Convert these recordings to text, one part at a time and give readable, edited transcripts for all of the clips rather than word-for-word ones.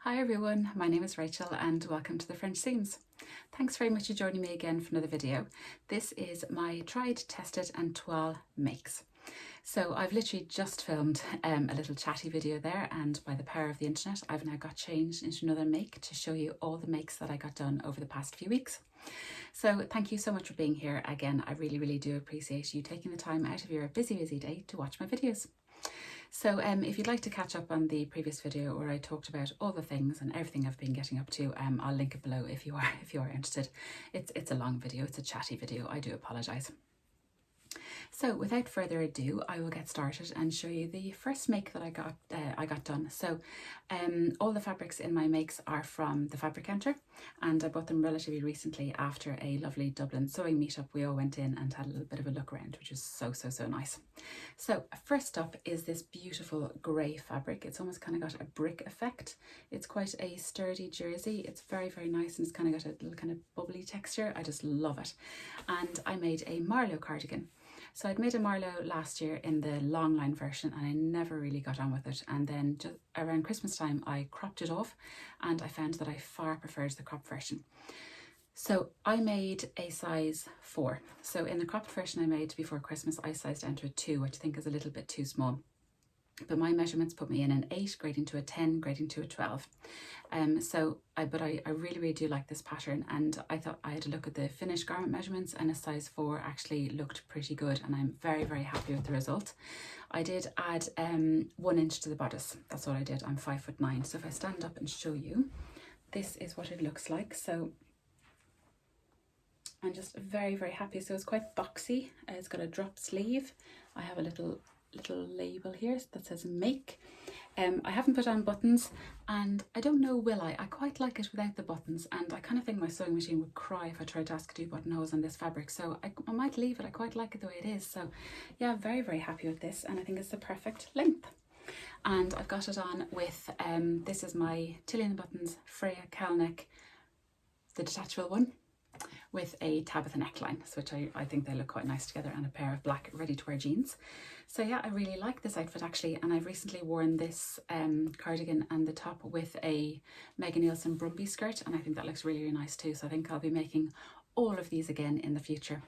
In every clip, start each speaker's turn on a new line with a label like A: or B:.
A: Hi everyone, my name is Rachel and welcome to the French Seams. Thanks very much for joining me again for another video. This is my tried, tested and toile makes. So I've literally just filmed a little chatty video there, and by the power of the internet I've now got changed into another make to show you all the makes that I got done over the past few weeks. So thank you so much for being here again. I really do appreciate you taking the time out of your busy day to watch my videos. So if you'd like to catch up on the previous video where I talked about all the things and everything I've been getting up to, I'll link it below if you are interested. It's a long video, it's a chatty video, I do apologise. So without further ado, I will get started and show you the first make that I got done. So all the fabrics in my makes are from the fabric counter, and I bought them relatively recently after a lovely Dublin sewing meetup. We all went in and had a little bit of a look around, which was so nice. So first up is this beautiful grey fabric. It's almost kind of got a brick effect. It's quite a sturdy jersey. It's very nice, and it's kind of got a little kind of bubbly texture. I just love it. And I made a Marlo cardigan. So I'd made a Marlo last year in the long line version and I never really got on with it, and then just around Christmas time I cropped it off and I found that I far preferred the cropped version. So I made a size 4. So in the cropped version I made before Christmas I sized down to a 2, which I think is a little bit too small. But my measurements put me in an 8, grading to a 10, grading to a 12. But I really do like this pattern, and I thought I had to look at the finished garment measurements, and a size 4 actually looked pretty good, and I'm very happy with the result. I did add 1 inch to the bodice. That's all I did. I'm 5'9", so if I stand up and show you, this is what it looks like. So I'm just very happy. So it's quite boxy. It's got a drop sleeve. I have a little label here that says make. I haven't put on buttons, and I don't know, will I? I quite like it without the buttons, and I kind of think my sewing machine would cry if I tried to ask to do buttonholes on this fabric, so I might leave it. I quite like it the way it is. So yeah, very happy with this, and I think it's the perfect length. And I've got it on with this is my Tilly and the Buttons Freya cowl neck, the detachable one, with a Tabitha neckline, which I think they look quite nice together, and a pair of black ready-to-wear jeans. So yeah, I really like this outfit actually, and I've recently worn this cardigan and the top with a Megan Nielsen Brumby skirt, and I think that looks really nice too. So I think I'll be making all of these again in the future.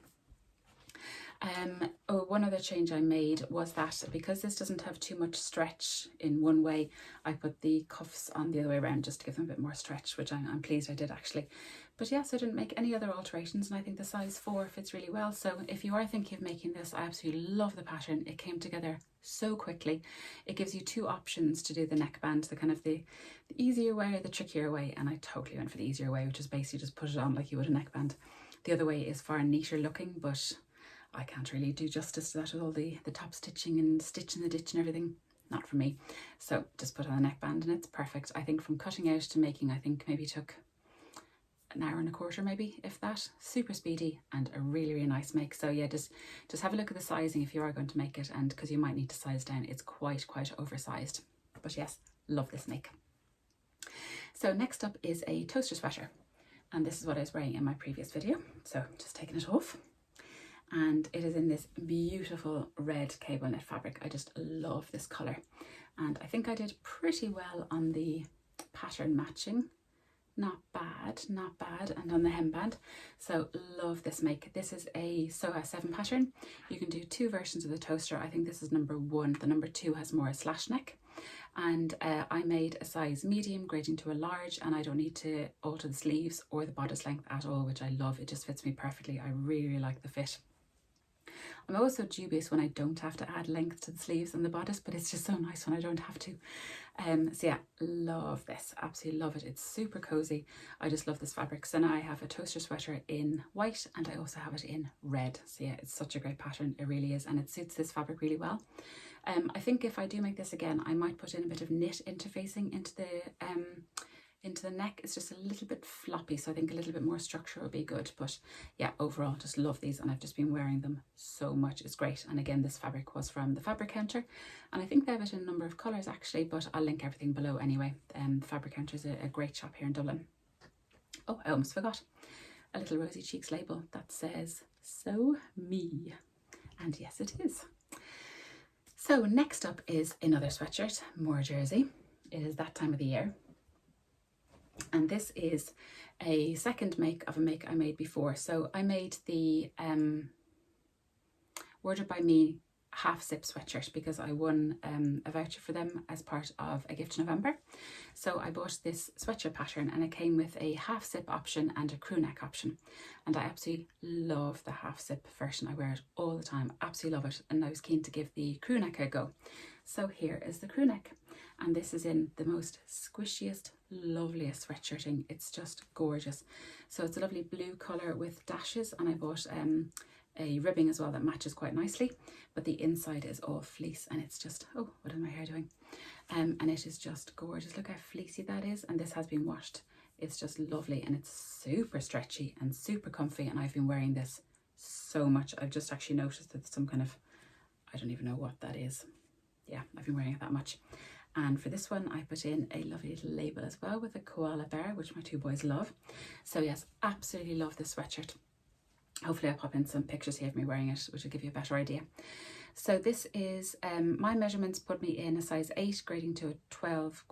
A: One other change I made was that because this doesn't have too much stretch in one way, I put the cuffs on the other way around just to give them a bit more stretch, which I'm pleased I did actually. But yes, I didn't make any other alterations, and I think the size 4 fits really well. So if you are thinking of making this, I absolutely love the pattern. It came together so quickly. It gives you 2 options to do the neckband, the kind of the easier way or the trickier way, and I totally went for the easier way, which is basically just put it on like you would a neckband. The other way is far neater looking, but I can't really do justice to that with all the top stitching and stitch in the ditch and everything. Not for me. So just put on a neckband and it's perfect. I think from cutting out to making, I think maybe took an hour and a quarter, maybe, if that. Super speedy and a really nice make. So yeah, just have a look at the sizing if you are going to make it, and because you might need to size down. It's quite oversized. But yes, love this make. So next up is a toaster sweater, and this is what I was wearing in my previous video. So just taking it off. And it is in this beautiful red cable knit fabric. I just love this colour, and I think I did pretty well on the pattern matching. Not bad, and on the hemband. So love this make. This is a Soha 7 pattern. You can do 2 versions of the toaster. I think this is number 1. The number 2 has more a slash neck, and I made a size medium grading to a large, and I don't need to alter the sleeves or the bodice length at all, which I love. It just fits me perfectly. I really like the fit. I'm always so dubious when I don't have to add length to the sleeves and the bodice, but it's just so nice when I don't have to. So yeah, love this, absolutely love it. It's super cozy. I just love this fabric. So now I have a toaster sweater in white, and I also have it in red. So yeah, it's such a great pattern, it really is, and it suits this fabric really well. I think if I do make this again, I might put in a bit of knit interfacing into the neck. It's just a little bit floppy, so I think a little bit more structure would be good. But yeah, overall just love these, and I've just been wearing them so much. It's great. And again, this fabric was from the fabric counter, and I think they have it in a number of colours actually, but I'll link everything below anyway. The fabric counter is a great shop here in Dublin. Oh, I almost forgot a little rosy cheeks label that says "Sew Me," and yes, it is. So next up is another sweatshirt, more jersey. It is that time of the year. And this is a second make of a make I made before. So I made the Wardrobe by Me half zip sweatshirt because I won a voucher for them as part of a gift in November. So I bought this sweatshirt pattern and it came with a half zip option and a crew neck option. And I absolutely love the half zip version. I wear it all the time, absolutely love it. And I was keen to give the crew neck a go. So here is the crew neck. And this is in the most squishiest, loveliest sweatshirting. It's just gorgeous. So it's a lovely blue colour with dashes, and I bought a ribbing as well that matches quite nicely, but the inside is all fleece and it's just, oh, what is my hair doing? And it is just gorgeous. Look how fleecy that is, and this has been washed. It's just lovely and it's super stretchy and super comfy, and I've been wearing this so much. I've just actually noticed that some kind of, I don't even know what that is. Yeah, I've been wearing it that much. And for this one, I put in a lovely little label as well with a koala bear, which my two boys love. So yes, absolutely love this sweatshirt. Hopefully I'll pop in some pictures here of me wearing it, which will give you a better idea. So this is, my measurements put me in a size 8 grading to a 12,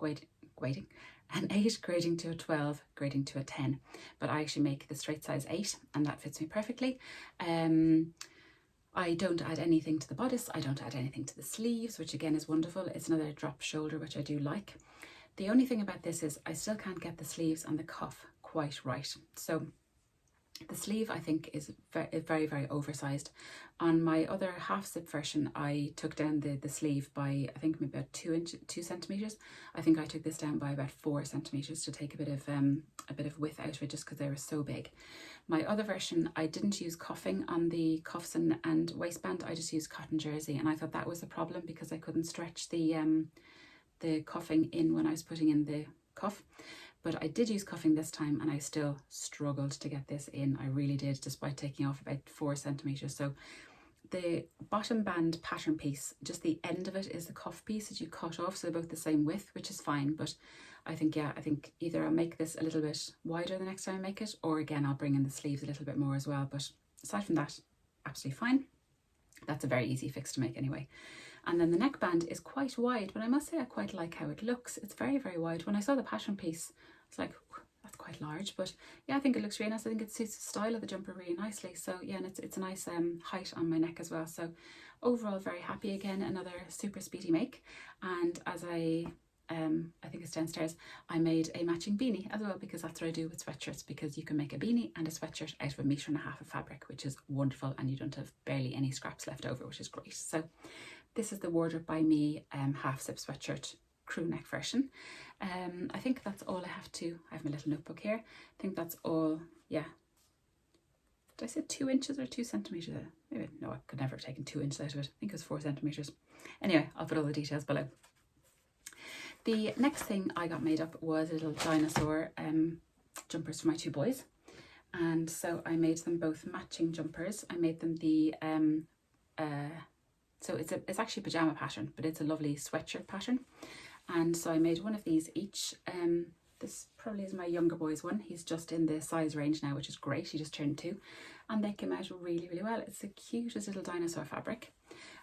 A: an 8 grading to a 12, grading to a 10. But I actually make the straight size 8 and that fits me perfectly. I don't add anything to the bodice, I don't add anything to the sleeves, which again is wonderful. It's another drop shoulder, which I do like. The only thing about this is I still can't get the sleeves and the cuff quite right. So the sleeve I think is very, very oversized. On my other half zip version, I took down the sleeve by, I think maybe about 2 centimeters. I think I took this down by about 4 centimeters to take a bit of width out of it, just because they were so big. My other version, I didn't use cuffing on the cuffs and waistband. I just used cotton jersey, and I thought that was a problem because I couldn't stretch the cuffing in when I was putting in the cuff. But I did use cuffing this time and I still struggled to get this in. I really did, despite taking off about 4 centimeters. So the bottom band pattern piece, just the end of it is the cuff piece that you cut off. So they're both the same width, which is fine. But I think, yeah, I think either I'll make this a little bit wider the next time I make it, or again, I'll bring in the sleeves a little bit more as well. But aside from that, absolutely fine. That's a very easy fix to make anyway. And then the neckband is quite wide, but I must say I quite like how it looks. It's very, very wide. When I saw the pattern piece, it's like, that's quite large, but yeah, I think it looks really nice. I think it suits the style of the jumper really nicely. So yeah, and it's a nice height on my neck as well. So overall, very happy. Again, another super speedy make. And as I think it's downstairs, I made a matching beanie as well, because that's what I do with sweatshirts, because you can make a beanie and a sweatshirt out of 1.5 meters of fabric, which is wonderful, and you don't have barely any scraps left over, which is great. So this is the Wardrobe by Me half zip sweatshirt crew neck version. I think that's all I have my little notebook here. I think that's all. Yeah, did I say 2 inches or 2 centimeters? Maybe, no, I could never have taken 2 inches out of it. I think it was 4 centimeters. Anyway, I'll put all the details below. The next thing I got made up was little dinosaur jumpers for my two boys. And so I made them both matching jumpers. I made them the, so it's actually a pajama pattern, but it's a lovely sweatshirt pattern. And so I made one of these each. This probably is my younger boy's one. He's just in the size range now, which is great. He just turned 2. And they came out really, really well. It's the cutest little dinosaur fabric.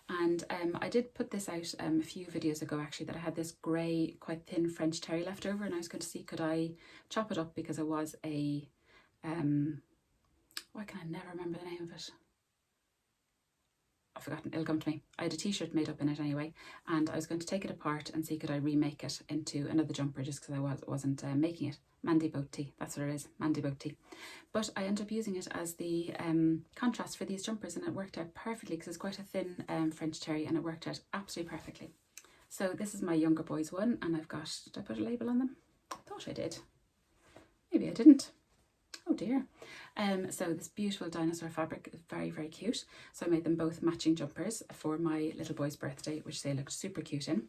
A: And I did put this out a few videos ago actually, that I had this grey, quite thin French terry left over, and I was going to see could I chop it up, because it was a, why can I never remember the name of it? I've forgotten, it'll come to me. I had a t-shirt made up in it anyway, and I was going to take it apart and see could I remake it into another jumper, just because I wasn't making it. Mandy boat tee, that's what it is, Mandy boat tee. But I ended up using it as the contrast for these jumpers, and it worked out perfectly, because it's quite a thin French terry, and it worked out absolutely perfectly. So this is my younger boy's one, and I've got, did I put a label on them? I thought I did. Maybe I didn't. Oh dear. So this beautiful dinosaur fabric is very, very cute. So I made them both matching jumpers for my little boy's birthday, which they looked super cute in.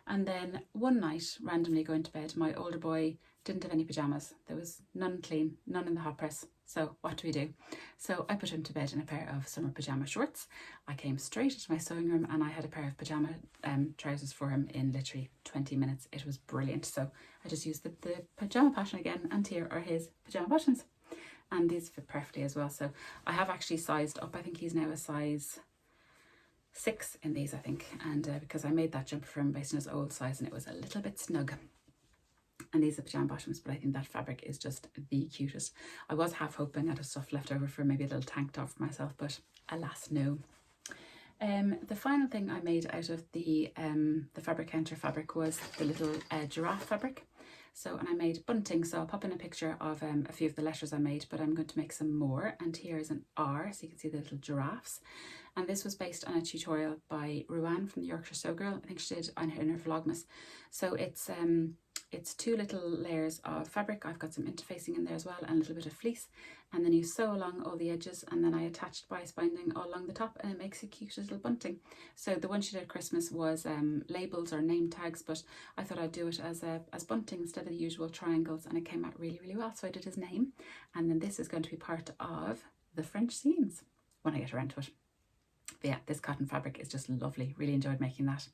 A: And then one night, randomly going to bed, my older boy didn't have any pyjamas. There was none clean, none in the hot press. So what do we do? So I put him to bed in a pair of summer pyjama shorts. I came straight into my sewing room and I had a pair of pyjama trousers for him in literally 20 minutes. It was brilliant. So I just used the pyjama pattern again, and here are his pyjama bottoms. And these fit perfectly as well. So I have actually sized up. I think he's now a size 6 in these, I think. And because I made that jumper for him based on his old size, and it was a little bit snug. And these are pyjama bottoms, but I think that fabric is just the cutest. I was half hoping I'd have stuff left over for maybe a little tank top for myself, but alas, no. The final thing I made out of the fabric counter fabric was the little giraffe fabric. So, and I made bunting, so I'll pop in a picture of a few of the letters I made, but I'm going to make some more. And here is an R, so you can see the little giraffes. And this was based on a tutorial by Ruan from the Yorkshire Sew Girl. I think she did on her Vlogmas. So it's two little layers of fabric. I've got some interfacing in there as well, and a little bit of fleece. And then you sew along all the edges, and then I attached bias binding all along the top, and it makes a cute little bunting. So the one she did at Christmas was labels or name tags, but I thought I'd do it as bunting instead of the usual triangles, and it came out really, really well. So I did his name, and then this is going to be part of the French seams when I get around to it. But yeah, this cotton fabric is just lovely. Really enjoyed making that.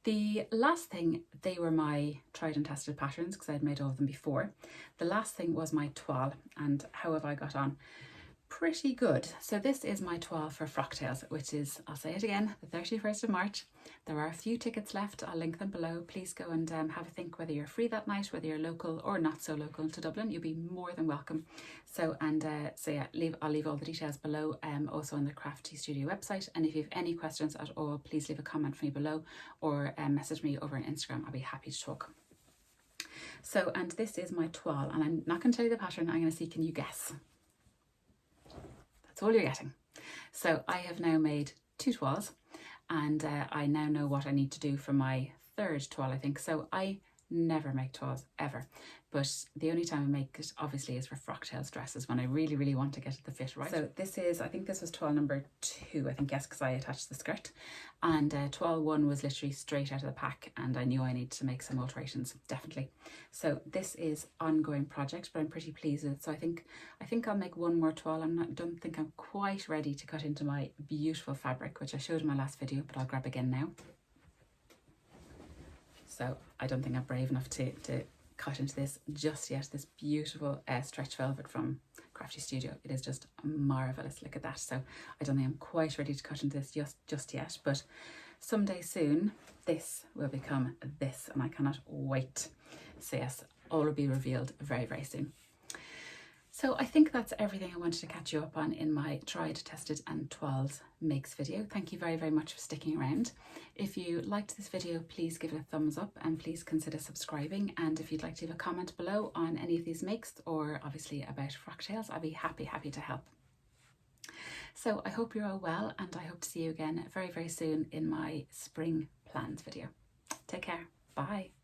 A: The last thing, they were my tried and tested patterns because I'd made all of them before. The last thing was my toile, and how have I got on? Pretty good. So this is my toile for Frocktails, which is, I'll say it again, the 31st of March. There are a few tickets left. I'll link them below. Please go and have a think whether you're free that night, whether you're local or not so local to Dublin. You'll be more than welcome. So yeah, I'll leave all the details below, also on the Crafty Studio website. And if you have any questions at all, please leave a comment for me below or message me over on Instagram. I'll be happy to talk. So, and this is my toile, and I'm not going to tell you the pattern. I'm going to see, can you guess? That's all you're getting. So I have now made 2 toiles, and I now know what I need to do for my 3rd toile, I think. So I never make toiles ever, but the only time I make it obviously is for Frocktails dresses when I really, really want to get the fit right. So this is, I think this was toile number 2, I think, yes, because I attached the skirt, and toile 1 was literally straight out of the pack, and I knew I needed to make some alterations, definitely. So this is ongoing project, but I'm pretty pleased with it. So I think I'll make one more toile. Don't think I'm quite ready to cut into my beautiful fabric, which I showed in my last video, but I'll grab again now. So I don't think I'm brave enough to cut into this just yet. This beautiful stretch velvet from Crafty Studio. It is just marvellous. Look at that. So I don't think I'm quite ready to cut into this just yet, but someday soon this will become this, and I cannot wait. So yes, all will be revealed very, very soon. So I think that's everything I wanted to catch you up on in my tried, tested and toiles makes video. Thank you very, very much for sticking around. If you liked this video, please give it a thumbs up and please consider subscribing. And if you'd like to leave a comment below on any of these makes or obviously about Frocktails, I'd be happy to help. So I hope you're all well, and I hope to see you again very, very soon in my spring plans video. Take care. Bye.